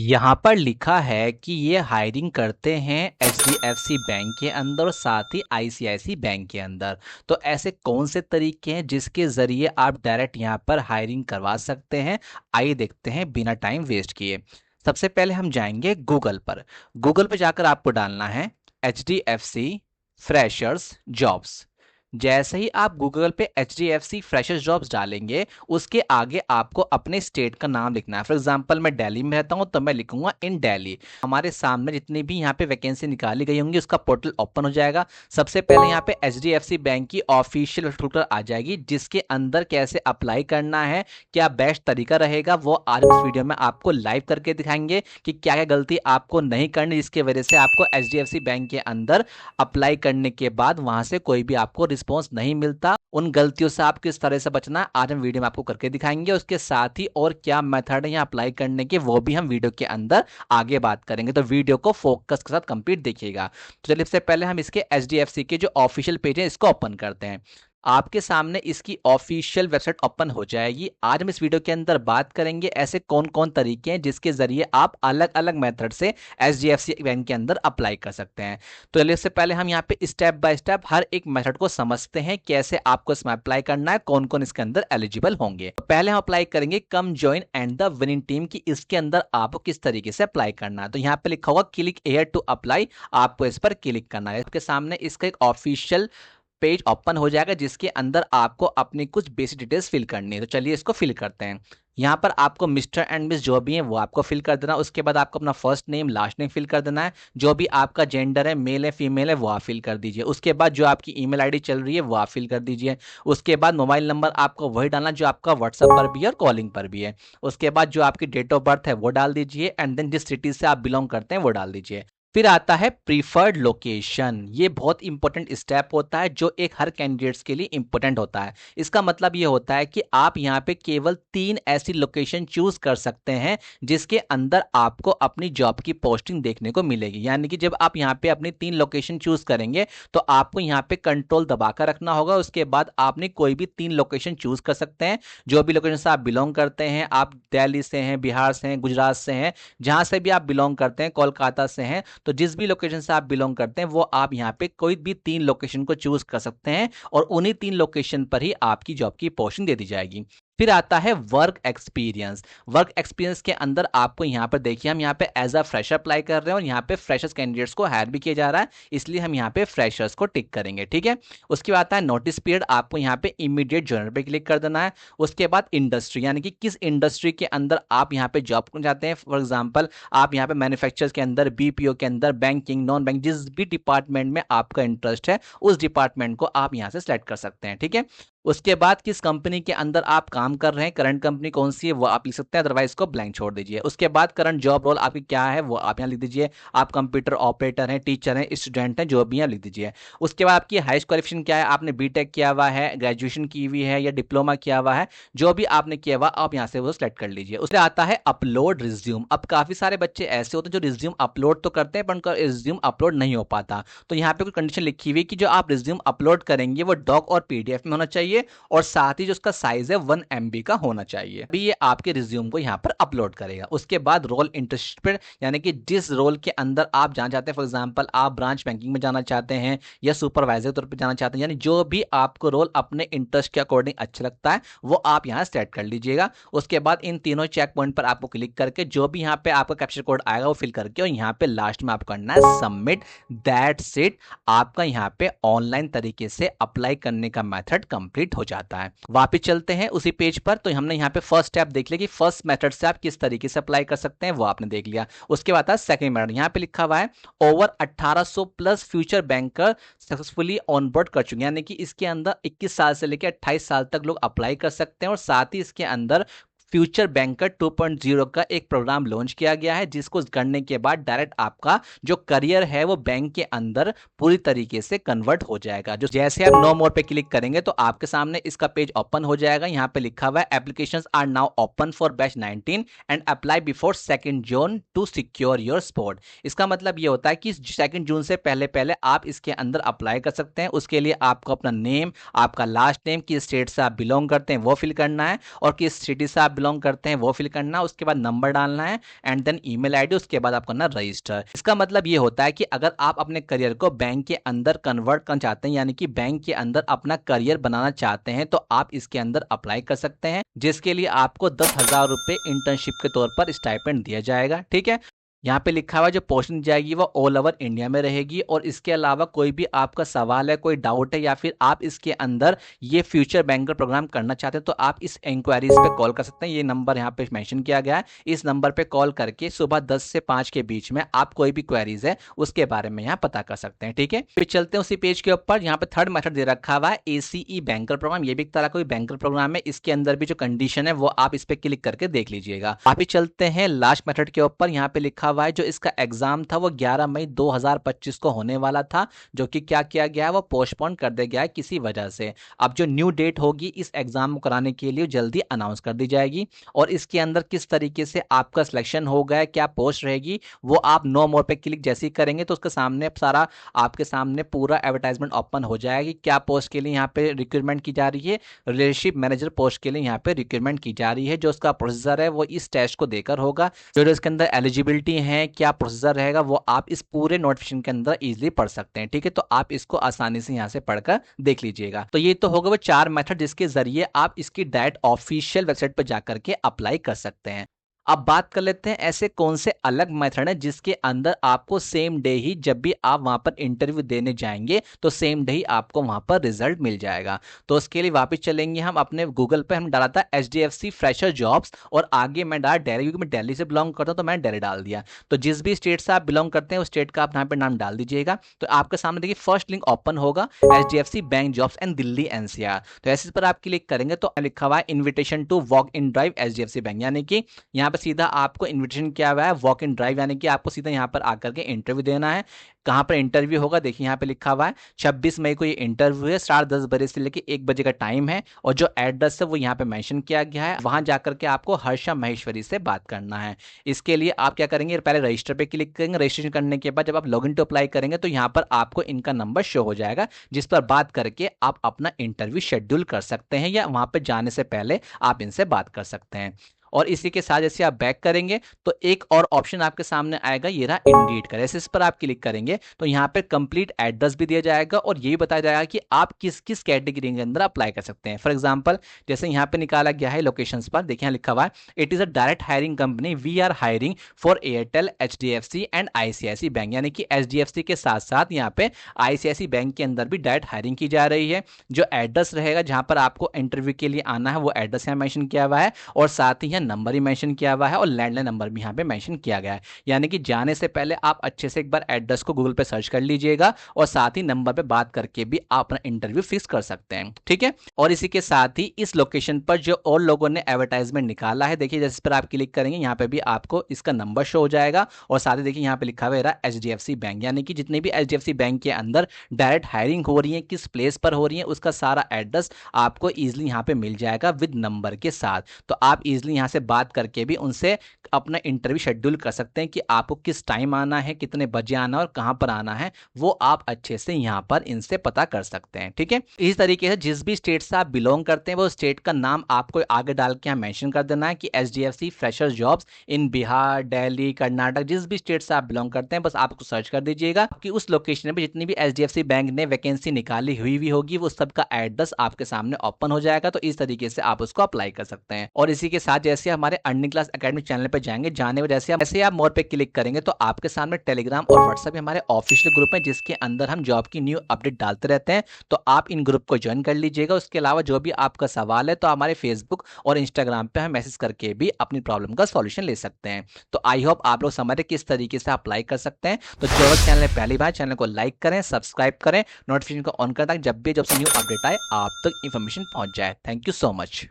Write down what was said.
यहाँ पर लिखा है कि ये हायरिंग करते हैं एचडीएफसी बैंक के अंदर और साथ ही आईसीआईसी बैंक के अंदर। तो ऐसे कौन से तरीके हैं जिसके ज़रिए आप डायरेक्ट यहाँ पर हायरिंग करवा सकते हैं। आइए देखते हैं बिना टाइम वेस्ट किए। सबसे पहले हम जाएंगे गूगल पर। गूगल पर जाकर आपको डालना है एचडीएफसी फ्रेशर्स जॉब्स। जैसे ही आप गूगल पे एचडीएफसी फ्रेशर्स जॉब्स डालेंगे उसके आगे आपको अपने स्टेट का नाम लिखना है। फॉर एग्जांपल मैं दिल्ली में रहता हूं तो मैं लिखूंगा इन दिल्ली। हमारे सामने जितनी भी यहाँ पे वैकेंसी निकाली गई होंगी उसका पोर्टल ओपन हो जाएगा। सबसे पहले यहाँ पे एचडीएफसी बैंक की ऑफिशियल वेबसाइट आ जाएगी जिसके अंदर कैसे अप्लाई करना है, क्या बेस्ट तरीका रहेगा, वो आज इस वीडियो में आपको लाइव करके दिखाएंगे कि क्या क्या गलती आपको नहीं करनी जिसकी वजह से आपको एचडीएफसी बैंक के अंदर अप्लाई करने के बाद वहां से कोई भी आपको रिस्पॉन्स नहीं मिलता। उन गलतियों से आप किस तरह से बचना है आज हम वीडियो में आपको करके दिखाएंगे। उसके साथ ही और क्या मेथड है यहाँ अप्लाई करने के वो भी हम वीडियो के अंदर आगे बात करेंगे। तो वीडियो को फोकस के साथ कंप्लीट देखिएगा। तो चलिए सबसे पहले हम इसके एचडीएफसी के जो ऑफिशियल पेज है इसको ओपन करते हैं। आपके सामने इसकी ऑफिशियल वेबसाइट ओपन हो जाएगी। आज हम इस वीडियो के अंदर बात करेंगे ऐसे कौन कौन तरीके हैं जिसके जरिए आप अलग अलग मेथड से एचडीएफसी बैंक के अंदर अप्लाई कर सकते हैं। तो चलिए इससे पहले हम यहाँ पे स्टेप बाय स्टेप हर एक मेथड को समझते हैं कैसे आपको इसमें अप्लाई करना है, कौन कौन इसके अंदर एलिजिबल होंगे। तो पहले हम अप्लाई करेंगे come join and the winning team की इसके अंदर आपको किस तरीके से अप्लाई करना है। तो यहाँ पे लिखा होगा क्लिक एयर टू अप्लाई, आपको इस पर क्लिक करना है। आपके सामने इसका एक ऑफिशियल पेज ओपन हो जाएगा जिसके अंदर आपको अपनी कुछ बेसिक डिटेल्स फिल करनी है। तो चलिए इसको फिल करते हैं। यहाँ पर आपको मिस्टर एंड मिस जो भी है वो आपको फिल कर देना। उसके बाद आपको अपना first name last name fill कर देना है। जो भी आपका जेंडर है, मेल है फीमेल है, वो आप फिल कर दीजिए। उसके बाद जो आपकी ईमेल आईडी चल रही है वो आप फिल कर दीजिए। उसके बाद मोबाइल नंबर आपको वही डालना जो आपका व्हाट्सएप पर भी है और कॉलिंग पर भी है। उसके बाद जो आपकी डेट ऑफ बर्थ है वो डाल दीजिए एंड देन जिस सिटी से आप बिलोंग करते हैं वो डाल दीजिए। फिर आता है प्रीफर्ड लोकेशन। ये बहुत इंपॉर्टेंट स्टेप होता है जो एक हर कैंडिडेट्स के लिए इंपॉर्टेंट होता है। इसका मतलब ये होता है कि आप यहाँ पे केवल 3 ऐसी लोकेशन चूज कर सकते हैं जिसके अंदर आपको अपनी जॉब की पोस्टिंग देखने को मिलेगी। यानी कि जब आप यहाँ पे अपनी 3 लोकेशन चूज करेंगे तो आपको यहाँ पे कंट्रोल दबाकर रखना होगा। उसके बाद आपने कोई भी 3 लोकेशन चूज कर सकते हैं। जो भी लोकेशन से आप बिलोंग करते हैं, आप दिल्ली से हैं, बिहार से हैं, गुजरात से हैं, जहां से भी आप बिलोंग करते हैं, कोलकाता से हैं, तो जिस भी लोकेशन से आप बिलोंग करते हैं वो आप यहाँ पे कोई भी 3 लोकेशन को चूज कर सकते हैं और उन्हीं 3 लोकेशन पर ही आपकी जॉब की पोस्टिंग दे दी जाएगी। फिर आता है वर्क एक्सपीरियंस। वर्क एक्सपीरियंस के अंदर आपको यहाँ पर देखिए हम यहाँ पे एज अ फ्रेशर अप्लाई कर रहे हैं और यहाँ पे फ्रेशर्स कैंडिडेट्स को हायर भी किया जा रहा है, इसलिए हम यहाँ पे फ्रेशर्स को टिक करेंगे। ठीक है। उसके बाद आता है नोटिस पीरियड, आपको यहाँ पे इमीडिएट ज्वाइनर पे क्लिक कर देना है। उसके बाद इंडस्ट्री, यानी कि किस इंडस्ट्री के अंदर आप यहाँ पे जॉब करना चाहते हैं। फॉर एग्जाम्पल आप यहाँ पे मैन्युफैक्चरर्स के अंदर, बीपीओ के अंदर, बैंकिंग, नॉन बैंक, जिस भी डिपार्टमेंट में आपका इंटरेस्ट है उस डिपार्टमेंट को आप यहाँ से सेलेक्ट कर सकते हैं। ठीक है। उसके बाद किस कंपनी के अंदर आप काम कर रहे हैं, करंट कंपनी कौन सी है वो आप लिख सकते हैं, अदरवाइज को ब्लैंक छोड़ दीजिए। उसके बाद करंट जॉब रोल आपकी क्या है वो आप यहाँ लिख दीजिए। आप कंप्यूटर ऑपरेटर हैं, टीचर हैं, स्टूडेंट हैं, जो भी यहाँ लिख दीजिए। उसके बाद आपकी हाईएस्ट क्वालिफिकेशन क्या है, आपने बीटेक किया हुआ है, ग्रेजुएशन की हुई है या डिप्लोमा किया हुआ है, जो भी आपने किया हुआ आप यहाँ से वो सिलेक्ट कर लीजिए। उसके आता है अपलोड रिज्यूम। अब काफी सारे बच्चे ऐसे होते हैं जो रिज्यूम अपलोड तो करते हैं पर उनका रिज्यूम अपलोड नहीं हो पाता। तो यहाँ पे कुछ कंडीशन लिखी हुई है कि जो आप रिज्यूम अपलोड करेंगे वो डॉक और पीडीएफ में होना चाहिए और साथ ही जो उसका साइज है 1 MB का होना चाहिए। अभी ये आपके रिज्यूम को यहाँ पर अपलोड करेगा। उसके बाद रोल इंटरेस्टेड, यानी कि जिस रोल के अंदर आप जाना चाहते हैं, फॉर एग्जांपल आप ब्रांच बैंकिंग में जाना चाहते हैं या सुपरवाइजर के तौर पर जाना चाहते हैं, यानी जो भी आपको रोल अपने इंटरेस्ट के अकॉर्डिंग अच्छा लगता है वो आप यहाँ सेट कर लीजिएगा। उसके बाद इन तीनों चेक पॉइंट पर आपको क्लिक करके जो भी यहाँ पे आपका कैप्चर कोड आएगा वो फिल करके और यहाँ पे लास्ट में आपको करना है सबमिट। That's it. आपका यहाँ पे ऑनलाइन तरीके से अप्लाई करने का मेथड कंप्लीट हो जाता है। वापस चलते हैं उसी पेज पर। तो हमने यहाँ पे फर्स्ट स्टेप देख लिया कि फर्स्ट मेथड से आप किस तरीके से अप्लाई कर सकते हैं, वो आपने देख लिया। उसके बाद सेकंड मेथड, यहाँ पे लिखा हुआ है over 1800 plus future banker successfully onboard कर चुके हैं, यानी कि इसके अंदर 21 साल से लेकर 28 साल तक लोग अप्लाई कर सकते हैं और साथ ही इसके अंदर फ्यूचर बैंकर 2.0 का एक प्रोग्राम लॉन्च किया गया है जिसको करने के बाद डायरेक्ट आपका जो करियर है वो बैंक के अंदर पूरी तरीके से कन्वर्ट हो जाएगा। जो जैसे आप नो मोर पे क्लिक करेंगे तो आपके सामने इसका पेज ओपन हो जाएगा। यहाँ पे लिखा हुआ है applications are now open for batch 19 and apply before 2 June to secure your spot. इसका मतलब ये होता है कि 2 जून से पहले पहले आप इसके अंदर अप्लाई कर सकते हैं। उसके लिए आपको अपना नेम, आपका लास्ट नेम, किस स्टेट से आप बिलोंग करते हैं वो फिल करना है और किस सिटी से आप बिलोंग करते हैं वो फिल करना, उसके बाद नंबर डालना है एंड देन ईमेल आईडी, उसके बाद आप करना रजिस्टर। इसका मतलब ये होता है कि अगर आप अपने करियर को बैंक के अंदर कन्वर्ट करना चाहते हैं, यानी कि बैंक के अंदर अपना करियर बनाना चाहते हैं, तो आप इसके अंदर अप्लाई कर सकते हैं, जिसके लिए आपको 10,000 रुपए इंटर्नशिप के तौर पर स्टाइपेंड दिया जाएगा। ठीक है, यहाँ पे लिखा हुआ जो पोस्टिंग जाएगी वो ऑल ओवर इंडिया में रहेगी। और इसके अलावा कोई भी आपका सवाल है, कोई डाउट है, या फिर आप इसके अंदर ये फ्यूचर बैंकर प्रोग्राम करना चाहते हैं, तो आप इस इंक्वायरीज पे कॉल कर सकते हैं। ये नंबर यहाँ पे मेंशन किया गया है, इस नंबर पे कॉल करके सुबह 10 से 5 के बीच में आप कोई भी क्वेरीज है उसके बारे में यहाँ पता कर सकते हैं। ठीक है, फिर चलते हैं उसी पेज के ऊपर। यहाँ पे थर्ड मेथड दे रखा हुआ है ACE बैंकर प्रोग्राम। ये भी एक तरह का बैंकर प्रोग्राम है, इसके अंदर भी जो कंडीशन है वो आप इस पे क्लिक करके देख लीजिएगा। आप चलते हैं लास्ट मेथड के ऊपर। यहाँ पे लिखा हुआ है जो इसका एग्जाम था वो 11 मई 2025 को होने वाला था, जो कि क्या किया गया है वो पोस्टपोन कर दिया गया है किसी वजह से। अब जो न्यू डेट होगी इस एग्जाम को कराने के लिए जल्दी अनाउंस कर दी जाएगी। और इसके अंदर किस तरीके से आपका सिलेक्शन होगा, क्या पोस्ट रहेगी, वो आप नो मोर पे क्लिक जैसे ही करेंगे तो उसके सामने सारा आपके सामने पूरा एडवर्टाइजमेंट ओपन हो जाएगी। क्या पोस्ट के लिए यहाँ पे रिक्रूटमेंट की जा रही है, रिलेशनशिप मैनेजर पोस्ट के लिए यहाँ पे रिक्रूटमेंट की जा रही है। जो उसका प्रोसीजर है वो इस टेस्ट को देकर होगा। जो इसके अंदर एलिजिबिलिटी है, क्या प्रोसीजर रहेगा, वो आप इस पूरे नोटिफिकेशन के अंदर इजीली पढ़ सकते हैं। ठीक है, तो आप इसको आसानी से यहां से पढ़कर देख लीजिएगा। तो ये तो होगा वो 4 मेथड जिसके जरिए आप इसकी डायरेक्ट ऑफिशियल वेबसाइट पर जाकर के अप्लाई कर सकते हैं। अब बात कर लेते हैं ऐसे कौन से अलग मेथड है जिसके अंदर आपको सेम डे ही, जब भी आप वहां पर इंटरव्यू देने जाएंगे तो सेम डे ही आपको वहां पर रिजल्ट मिल जाएगा। तो उसके लिए वापस चलेंगे हम अपने गूगल पे, हम डाला था HDFC फ्रेशर जॉब्स और आगे मैं डाला दिल्ली, क्योंकि मैं दिल्ली से बिलोंग करता हूं तो मैं दिल्ली डाल दिया। तो जिस भी स्टेट से आप बिलोंग करते हैं उस स्टेट का आप यहाँ पे नाम डाल दीजिएगा। तो आपके सामने देखिए फर्स्ट लिंक ओपन होगा HDFC bank jobs and Delhi NCR। तो ऐसे पर आप क्लिक करेंगे तो लिखा हुआ है invitation to walk in drive HDFC bank, यानी कि यहाँ पे सीधा आपको इन्विटेशन किया हुआ है वॉक इन ड्राइव, यानी कि आपको सीधा यहाँ पर आकर के इंटरव्यू देना है। कहां पर इंटरव्यू होगा देखिए यहाँ पे लिखा हुआ है 26 मई को ये इंटरव्यू है, 10:30 बजे से लेकर 1 बजे का टाइम है। और जो एड्रेस है वो यहाँ पे मेंशन किया गया है, वहां जाकर के आपको हर्षा महेश्वरी से बात करना है। इसके लिए आप क्या करेंगे, पहले रजिस्टर पे क्लिक करेंगे। रजिस्ट्रेशन करने के बाद जब आप लॉगिन टू अप्लाई करेंगे तो यहाँ पर आपको इनका नंबर शो हो जाएगा, जिस पर बात करके आप अपना इंटरव्यू शेड्यूल कर सकते हैं, या वहां पर जाने से पहले आप इनसे बात कर सकते हैं। और इसी के साथ जैसे आप बैक करेंगे तो एक और ऑप्शन आपके सामने आएगा, ये रहा इंडीड का। जैसे इस पर आप क्लिक करेंगे तो यहाँ पे कंप्लीट एड्रेस भी दिया जाएगा और ये भी बताया जाएगा कि आप किस किस कैटेगरी के अंदर अप्लाई कर सकते हैं। फॉर एग्जांपल जैसे यहाँ पे निकाला गया है लोकेशंस पर, देखिए यहाँ लिखा हुआ है it is a direct hiring company, we are hiring for Airtel, HDFC and ICICI bank, यानी कि HDFC के साथ साथ यहाँ पे ICICI बैंक के अंदर भी डायरेक्ट हायरिंग की जा रही है। जो एड्रेस रहेगा जहां पर आपको इंटरव्यू के लिए आना है वो एड्रेस यहाँ मेंशन किया हुआ है, और साथ ही नंबर ही मेंशन किया हुआ है और लैंडलाइन नंबर भी यहाँ पे मेंशन किया गया है। यानी कि जाने से पहले आप अच्छे से एक बार एड्रेस को गूगल पे सर्च कर लीजिएगा और साथ ही नंबर पे बात करके भी आप अपना इंटरव्यू फिक्स कर सकते हैं। ठीक है, और इसी के साथ ही इस लोकेशन पर जो और लोगों ने एडवर्टाइजमेंट निकाला है, देखिए जिस पर आप क्लिक करेंगे यहाँ पे भी आपको इसका नंबर शो हो जाएगा, और साथ ही देखिए यहाँ पे लिखा हुआ है HDFC बैंक, यानी कि जितने भी HDFC बैंक के अंदर डायरेक्ट हायरिंग हो रही है, किस प्लेस पर हो रही है, उसका सारा एड्रेस आपको इजिली यहाँ पे मिल जाएगा विद नंबर के साथ। तो आप इजिली यहाँ से बात करके भी उनसे अपना इंटरव्यू शेड्यूल कर सकते हैं कि आपको किस टाइम आना है, कितने बजे आना है और कहां पर आना है, वो आप अच्छे से यहां पर इनसे पता कर सकते हैं। ठीक है, इस तरीके से जिस भी स्टेट से आप बिलोंग करते हैं वो स्टेट का नाम आपको आगे डाल के यहाँ मेंशन कर देना है कि HDFC fresher jobs in Bihar, Delhi, Karnataka, जिस भी स्टेट से आप बिलोंग करते हैं बस आपको सर्च कर दीजिएगा कि उस लोकेशन में जितनी भी HDFC बैंक ने वैकेंसी निकाली हुई होगी वो सबका एड्रेस आपके सामने ओपन हो जाएगा। तो इस तरीके से आप उसको अप्लाई कर सकते हैं। और इसी के साथ जैसे हमारे अर्निंग क्लास एकेडमी चैनल पे जाएंगे, जाने में जैसे आप मोर पे क्लिक करेंगे तो आपके सामने टेलीग्राम और व्हाट्सएप हमारे ऑफिशियल ग्रुप है, जिसके अंदर हम जॉब की न्यू अपडेट डालते रहते हैं। तो आप इन ग्रुप को ज्वाइन कर लीजिएगा। उसके अलावा जो भी आपका सवाल है तो हमारे फेसबुक और इंस्टाग्राम पे हम मैसेज करके भी अपनी प्रॉब्लम का सॉल्यूशन ले सकते हैं। तो आई होप आप लोग समझ रहे किस तरीके से अप्लाई कर सकते हैं। तो जो चैनल है पहली बार, चैनल को लाइक करें, सब्सक्राइब करें, नोटिफिकेशन को ऑन करें ताकि जब भी जब से न्यू अपडेट आए आप तक इंफॉर्मेशन पहुंच जाए। Thank you so much.